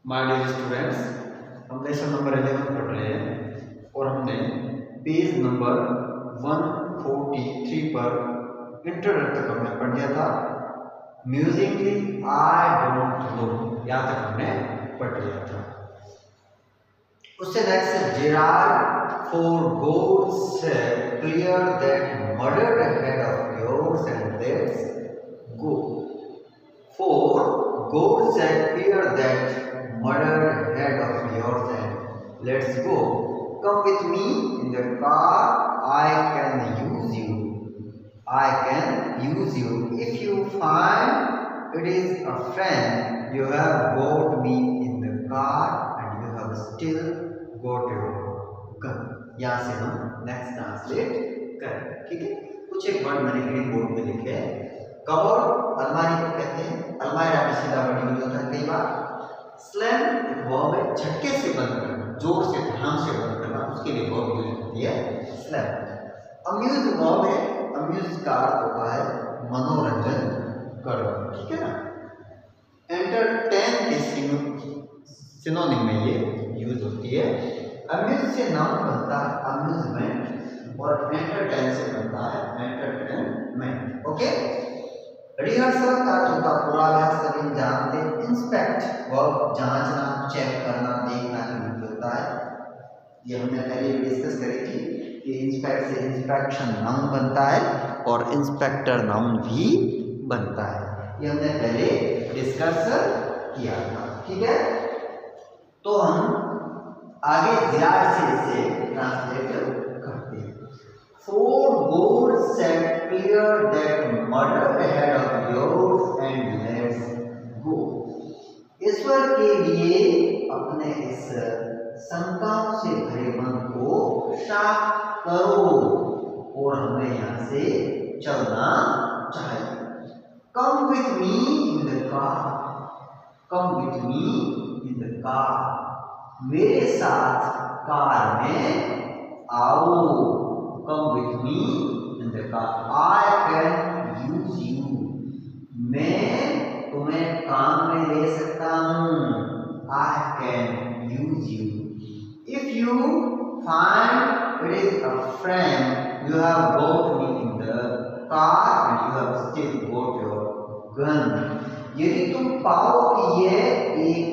My dear students, हम lesson number 11 पढ़ रहे हैं और हमने पेज नंबर 143 पर इंट्रोडक्शन तक हमने पढ़ लिया था। म्यूजिकली आई डोंट नो यहाँ तक हमने पढ़ लिया था। उससे नेक्स्ट जेरार्ड फॉर गॉड से clear that murdered head of yours and let's go. For God said, fear that murdered head of yours and let's go. Come with me in the car. I can use you. I can use you. If you find it is a friend, you have got me in the car and you have still got your gun. यहाँ से हम next translate करें, ठीक है। कुछ एक word मैंने green board पे लिखे हैं। कबर्ड अलमारी को कहते हैं, अलमारी में सीधा वर्ड यूज होता है कई बार। स्लैम वर्ब है, झटके से बंद करना, जोर से ध्यान से बंद करना, उसके लिए वर्ब यूज होती है स्लैम। अम्यूज वर्ब है, अम्यूज का अर्थ होता है मनोरंजन करना, ठीक है ना। एंटरटेन के सिनोनिम में ये यूज होती है। अम्यूज से नाउन बनता है अम्यूजमेंट और एंटरटेन से बनता है एंटरटेनमेंट, ओके। रिहर्सल का होता पूर्वाभ्यास सभी जानते। इंस्पेक्ट वर्ब जांचना, चेक करना, देखना के लिए होता है। ये हमने पहले डिस्कस करी थी कि इंस्पेक्ट से इंस्पेक्शन नाउन बनता है और इंस्पेक्टर नाउन भी बनता है। ये हमने पहले डिस्कस किया था, ठीक है। तो हम आगे जिरार से इसे ट्रांसलेट करते हैं। For God said, clear that murdered head of yours and let's go. ईश्वर के लिए अपने इस शंकाओं से भरे मन को साफ करो और हमें यहाँ से चलना चाहिए। Come with me in the car. Come with me in the car. मेरे साथ कार में आओ। Come with me in the car. I can use you. मैं तुम्हें काम में ले सकता हूँ। I can use you. If you find it is a friend, you have got me in the car and you have still got your gun. यदि तुम पाओ कि ये एक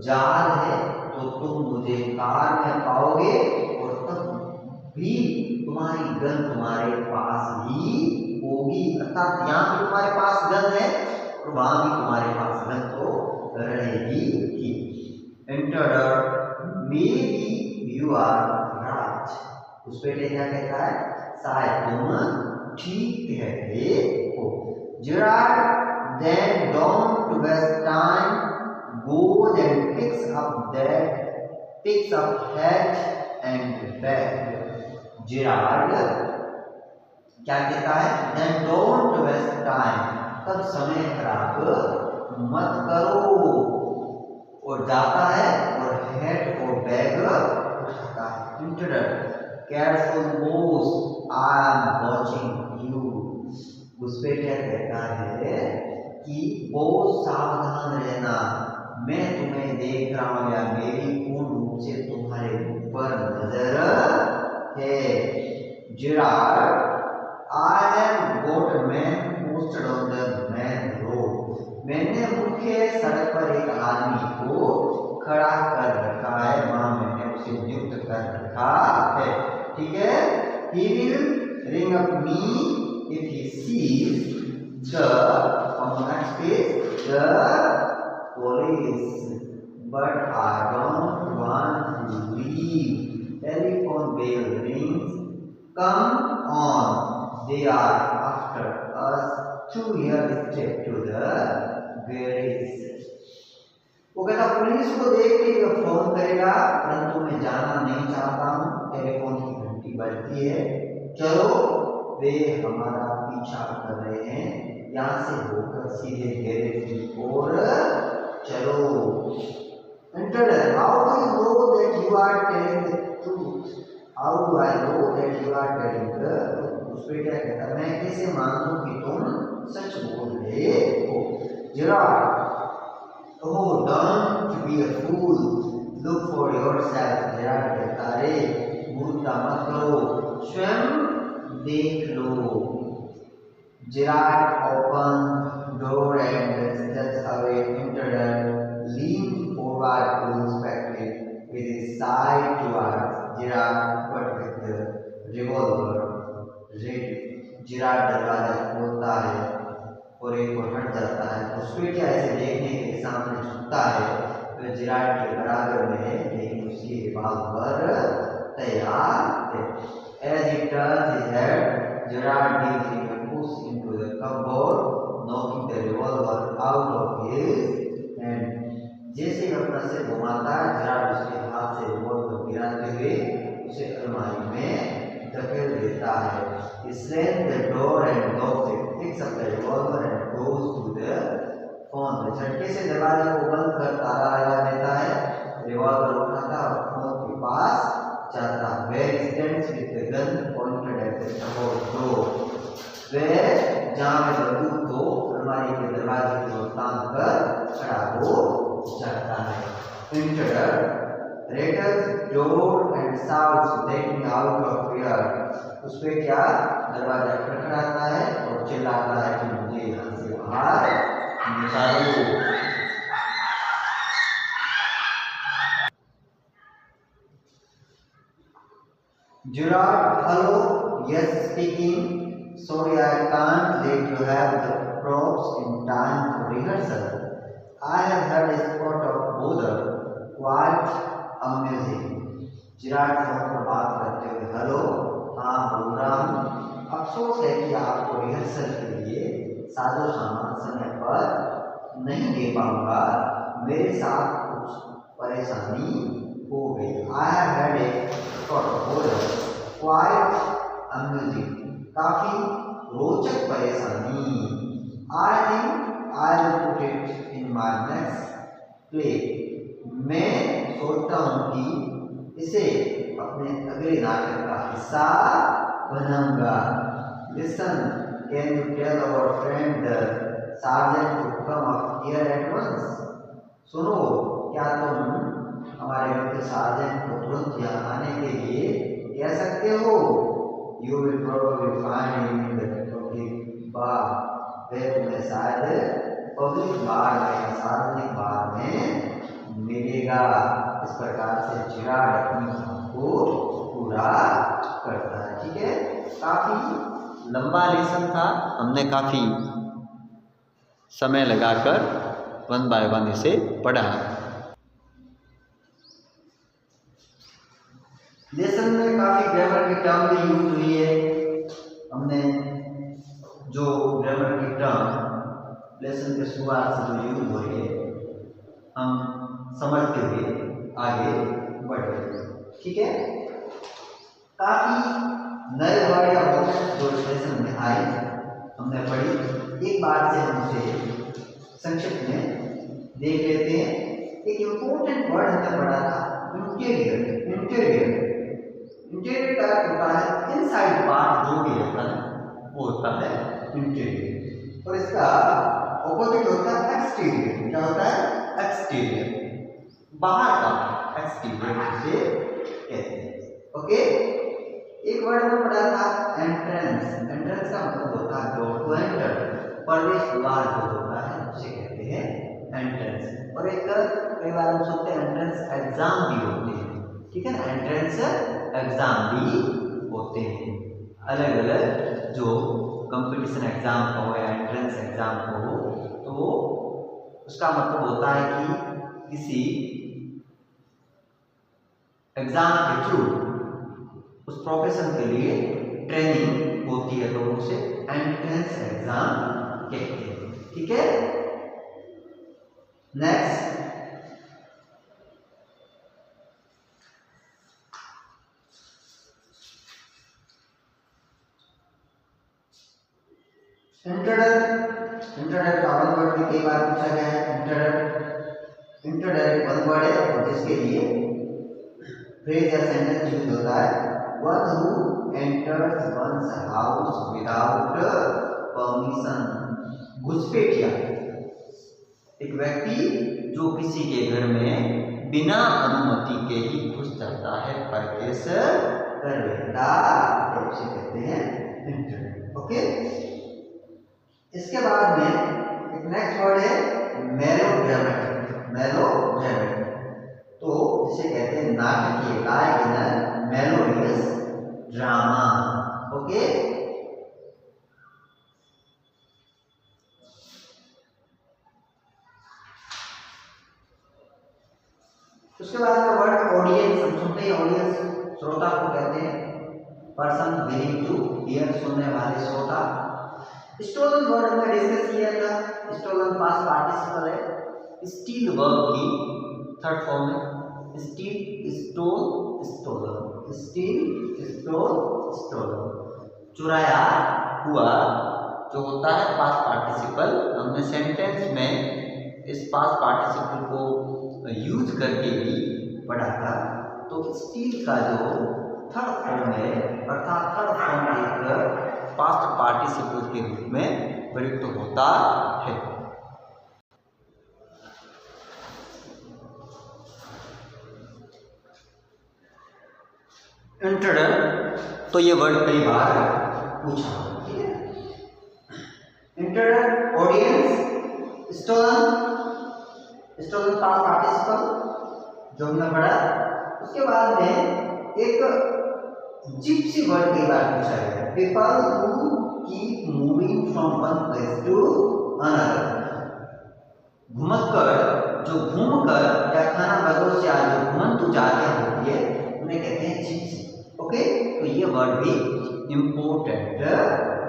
जाल है, तो तुम मुझे कार में पाओगे और तब भी तुम्हारी गन तुम्हारे पास ही होगी। अर्थात यहाँ भी तुम्हारे पास गन है और वहां भी तुम्हारे पास गन तो रहेगी ही। इंटरडर maybe you are right. उस पे क्या कहता है? शायद तुम ठीक कहते हो। Gerard then don't waste time, goes and picks up hat and bag. Gerard क्या कहता है? Then don't waste time, तब समय खराब मत करो, और जाता है और हेड और बैग उठाता है। इंटरडर careful boss, I am watching you. उस पे क्या कहता है कि बहुत सावधान रहना, मैं तुम्हें देख रहा हूं या मेरी पूर्ण रूप से तुम्हारे ऊपर नजर है। Gerard I have got a man posted on the main road. मैंने मुख्य सड़क पर एक आदमी को खड़ा कर रखा है, वहां मैंने उसे नियुक्त कर रखा है, ठीक है। He will ring up me if he sees the on the next page the police, but I don't want to leave. Telephone bell rings. Come on, they are after us. Through here straight to the garage. वो कहता police को देख के phone करेगा, परंतु मैं जाना नहीं चाहता हूँ। टेलीफोन की घंटी बजती है, चलो वे हमारा पीछा कर रहे हैं, यहाँ से होकर सीधे गैरेज की ओर चलो। Intruder, how do you know that you are telling the truth? How do I know that you are telling the truth? उस पे क्या कहता है? मैं कैसे मानूं कि तुम सच बोल रहे हो? Gerard, oh don't be a fool, look for yourself. Giraffe कहता है मूर्खता मत करो, स्वयं देख लो। Giraffe open door and steps away, entered and leaned forward to inspect it with his side towards giraffe but with the revolver ready. Giraffe दरवाजा खोलता है और एक और हट जाता है। घुसपैठिया ऐसे देखने के लिए सामने झुकता है, तो जिराफ के बराबर में है लेकिन उसकी रिवॉल्वर तैयार है। As he turns his head, Giraffe gives him a push into the cupboard, knocking the revolver out of his hand. जैसे ही अपना सिर घुमाता है, जिराफ उसके हाथ से रिवॉल्वर गिराते हुए उसे अलमारी में धकेल देता है। He slams the door and locks it, picks up the revolver and goes to the phone. झटके से दरवाजे को बंद कर ताला लगा देता है, रिवॉल्वर उठाता और फोन के पास जाता। Where he stands with the gun pointed at the cupboard door. Where जहाँ में बंदूक को अलमारी के दरवाजे की ओर तान कर खड़ा हो जाता है। Entered, rattles door and shouts, breaking out of fear. उसपे क्या दरवाजा खटखटाता है और चिल्लाता है कि मुझे यहाँ से बाहर निकालो। Giraffe, hello, yes speaking. Sorry, I can't let you have the props in time for rehearsal. I have had a spot of bother, quite amusing. Giraffe phone पर बात करते हुए हेलो, हाँ बोल रहा हूँ। अफसोस है कि आपको रिहर्सल के लिए साजो सामान समय पर नहीं दे पाऊंगा, मेरे साथ कुछ परेशानी हो गई। I have had a spot of bother, quite amusing. काफी रोचक परेशानी। I think I will put it in my next play. मैं सोचता हूँ कि इसे अपने अगले नाटक का हिस्सा बनाऊंगा। Listen, can you tell our friend the sergeant to come up here at once? सुनो, क्या तुम हमारे मित्र सार्जेंट को तुरंत यहाँ आने के लिए कह सकते हो? You will probably find him in the public bar. वह तुम्हें शायद पब्लिक बार में, सार्वजनिक बार में मिलेगा। इस प्रकार से जिराफ अपनी बात को पूरा करता है। ठीक है, काफी लंबा लेसन था, हमने काफी समय लगाकर वन बाय वन इसे पढ़ा। लेसन में काफी ग्रामर की टर्म भी यूज हुई है। हमने जो ग्रामर की टर्म लेसन के शुरुआत से जो यूज हो रही है, हम समझते हुए आगे बढ़ रहे हैं। ठीक है, काफी नए वर्ड या वोकैब जो लेसन में आए हमने पढ़ी। एक बार से हम उसे संक्षिप्त में देख लेते हैं। एक इम्पोर्टेंट वर्ड हमने पढ़ा था इंटीरियर। इंटीरियर इंटीरियर का होता है इनसाइड पार्ट, जो भी रहता है वो होता है इंटीरियर, और इसका ऑपोजिट होता है एक्सटीरियर। क्या होता है? एक्सटीरियर, बाहर का एक्सटीरियर से कहते हैं। ओके, एक वर्ड में पढ़ा था एंट्रेंस। एंट्रेंस का मतलब होता है डोर, टू एंटर, प्रवेश द्वार जो होता है उसे कहते हैं एंट्रेंस। और एक कई बार हम सुनते हैं एंट्रेंस एग्जाम भी होते हैं। ठीक है ना, एंट्रेंस एग्जाम भी होते हैं। अलग अलग जो कंपटीशन एग्जाम का हो या एंट्रेंस एग्जाम का हो, तो उसका मतलब होता है कि किसी एग्जाम के थ्रू उस प्रोफेशन के लिए ट्रेनिंग होती है, तो उसे एंट्रेंस एग्जाम कहते हैं। ठीक है, नेक्स्ट इंट्रोडक्ट का वन वर्ड भी कई बार पूछा गया है। इंट्रोडक्ट वन वर्ड है और जिसके लिए फ्रेज या सेंटेंस यूज होता है। One who enters one's house without permission, घुसपैठिया। एक व्यक्ति जो किसी के घर में बिना अनुमति के ही घुस जाता है, प्रवेश कर लेता है, उसे कहते हैं इंट्रूडर। ओके, इसके बाद में एक नेक्स्ट वर्ड है मेलोड्रामेटिक। मेलोड्रामेटिक तो इसे कहते हैं नाटकीय, गायक, मेलोडियस ड्रामा। ओके, उसके बाद का वर्ड ऑडियंस। हम सुनते हैं ऑडियंस, श्रोता को कहते हैं, पर्सन विलिंग टू हियर, सुनने वाले श्रोता। स्टोलन वर्ड हमने डिस्कस किया था, स्टोलन पास्ट पार्टिसिपल है, स्टील वर्ब की थर्ड फॉर्म है, steal, stole, stolen, steal, stole, stolen. चुराया हुआ जो होता है पास्ट पार्टिसिपल, हमने सेंटेंस में इस पास्ट पार्टिसिपल को यूज करके भी पढ़ा था। तो स्टील का जो थर्ड फॉर्म है, अर्थात थर्ड फॉर्म एक पास्ट पार्टिसिपल के रूप में प्रयुक्त होता है। इंट्रूडर, तो ये वर्ड कई बार पूछा, ठीक है। Intruder, audience, stolen, stolen past participle जो हमने पढ़ा। उसके बाद में एक जिप्सी वर्ड कई बार पूछा गया, people who keep moving from one place to another. घुमक्कर, जो घूमकर या खाना बदल से आज जो घुमंतु जातियां होती है उन्हें कहते हैं जिप्सी। ओके, तो ये वर्ड भी इंपॉर्टेंट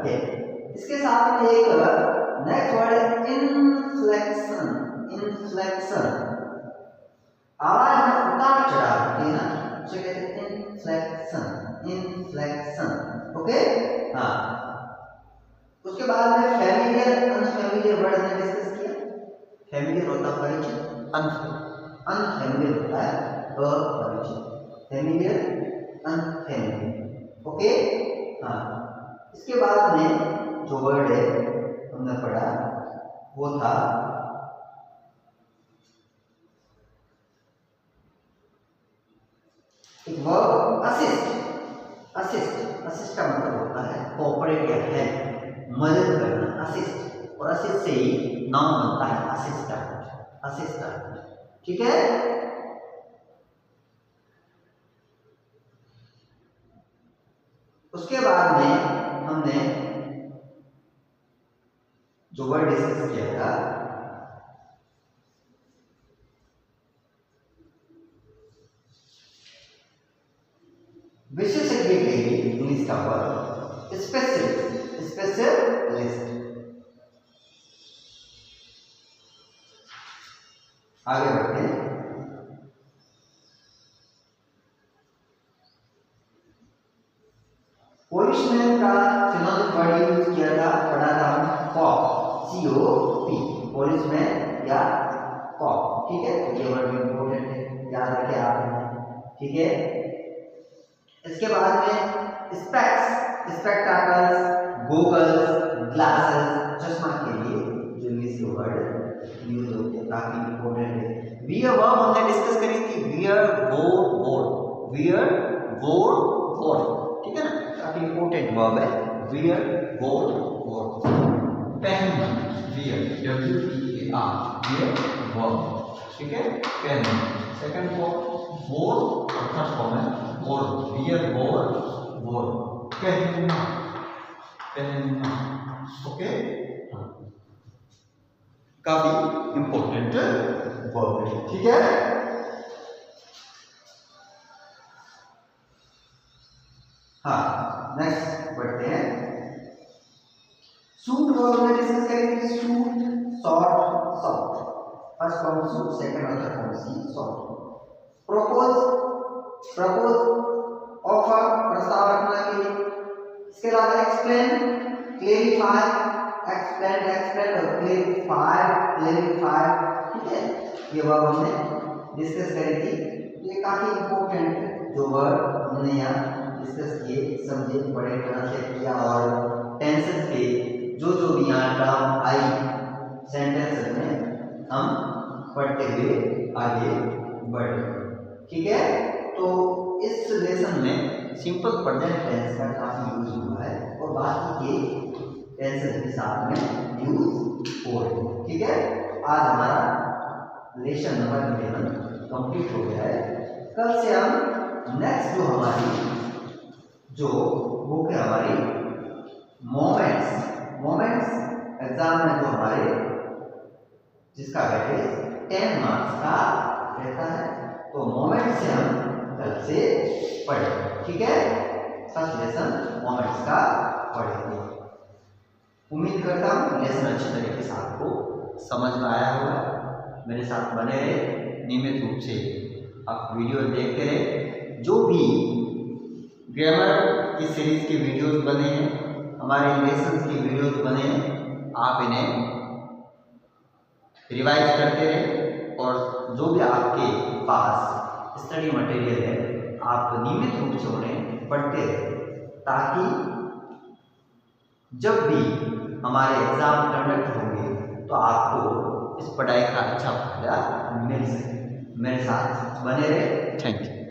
है। इसके साथ में एक नेक्स्ट वर्ड है इन्फ्लेक्शन। इन्फ्लेक्शन, आवाज में उतार चढ़ाव होती है ना, उसे कहते हैं इन्फ्लेक्शन। इन्फ्लेक्शन, ओके, हाँ। उसके बाद में फैमिलियर, अनफैमिलियर वर्ड हमने डिस्कस किया। फैमिलियर होता है परिचित, अनफैमिलियर होता है अपरिचित। फैमिलियर, अनफैमिलियर, ओके, हाँ। इसके बाद में जो वर्ड है हमने पढ़ा वो था एक वर्ब असिस्ट। असिस्ट, असिस्ट का मतलब होता है कोऑपरेट या हेल्प, मदद करना, असिस्ट। और असिस्ट से ही नाउन बनता है असिस्टेंट, असिस्टेंट, ठीक है। उसके बाद में हमने जो वर्ड डिस्कस किया था विशेषज्ञ के लिए इंग्लिश का वर्ड स्पेशलिस्ट, स्पेशलिस्ट। आगे बढ़ते हैं। पोलिशमैन का सिनोनिम वर्ड यूज किया था, पढ़ा था कॉप, COP, पोलिशमैन या कॉप, ठीक है। ये वर्ड भी इंपॉर्टेंट है, याद रखें आप, ठीक है। इसके बाद में स्पेक्स, स्पेक्टाकल्स, गोगल्स, ग्लासेस, चश्मा के लिए जो इंग्लिश के वर्ड यूज होते हैं, काफी इंपॉर्टेंट है। वियर वर्ब हमने डिस्कस करी थी, वियर, वोर, वोर, वियर, वोर, वोर, ठीक है ना, काफी इंपॉर्टेंट वर्ब है, वियर, वोर, वोर। पहनना, वियर, WEAR, वियर वर्ब, ठीक है, पहनना। सेकंड फॉर्म वोर, और थर्ड फॉर्म है वोर, वियर, वोर, वोर, पहनना, पहनना, ओके। काफी इंपॉर्टेंट वर्ब है, ठीक है। हाँ, नेक्स्ट बढ़ते हैं। सूट वर्ब में डिस्कस करेंगे, suit, short, short. First form suit, second और third form see, short. Propose, propose, offer, प्रस्ताव रखना के लिए। इसके अलावा एक्सप्लेन, क्लेरिफाई, एक्सप्लेन, एक्सप्लेन और क्लेरिफाई, क्लेरिफाई, ठीक है। ये वर्ब हमने डिस्कस करी थी। ये काफी इंपॉर्टेंट जो वर्ब हमने यहाँ डिस्कस किए, समझे, पढ़े, ट्रांसलेट किया और टेंसेस के जो भी यहाँ टर्म आई सेंटेंस में हम पढ़ते हुए आगे बढ़े। ठीक है, तो इस लेसन में सिंपल प्रेजेंट टेंस का काफी यूज हुआ है और बाकी के टेंसेस के साथ में यूज हो रहे हैं। ठीक है, आज हमारा लेसन नंबर 11 कंप्लीट हो गया है। कल से हम नेक्स्ट जो हमारी जो बुक है हमारी मोमेंट्स एग्जाम में जो हमारे जिसका वेटेज 10 मार्क्स का रहता है, तो मोमेंट्स से हम कल से पढ़ेंगे। ठीक है, फर्स्ट लेसन मोमेंट्स का पढ़ेंगे। उम्मीद करता हूँ लेसन अच्छी तरीके से आपको समझ में आया होगा। मेरे साथ बने रहे, नियमित रूप से आप वीडियो देखते रहे। जो भी ग्रामर की सीरीज के वीडियोस बने हैं, हमारे लेसन्स के वीडियोस बने हैं, आप इन्हें रिवाइज करते रहे और जो भी आपके पास स्टडी मटेरियल है आप नियमित रूप से उन्हें पढ़ते रहे, ताकि जब भी हमारे एग्जाम कंडक्ट होंगे तो आपको इस पढ़ाई का अच्छा फायदा मिल सके। मेरे साथ बने रहे। Thank you.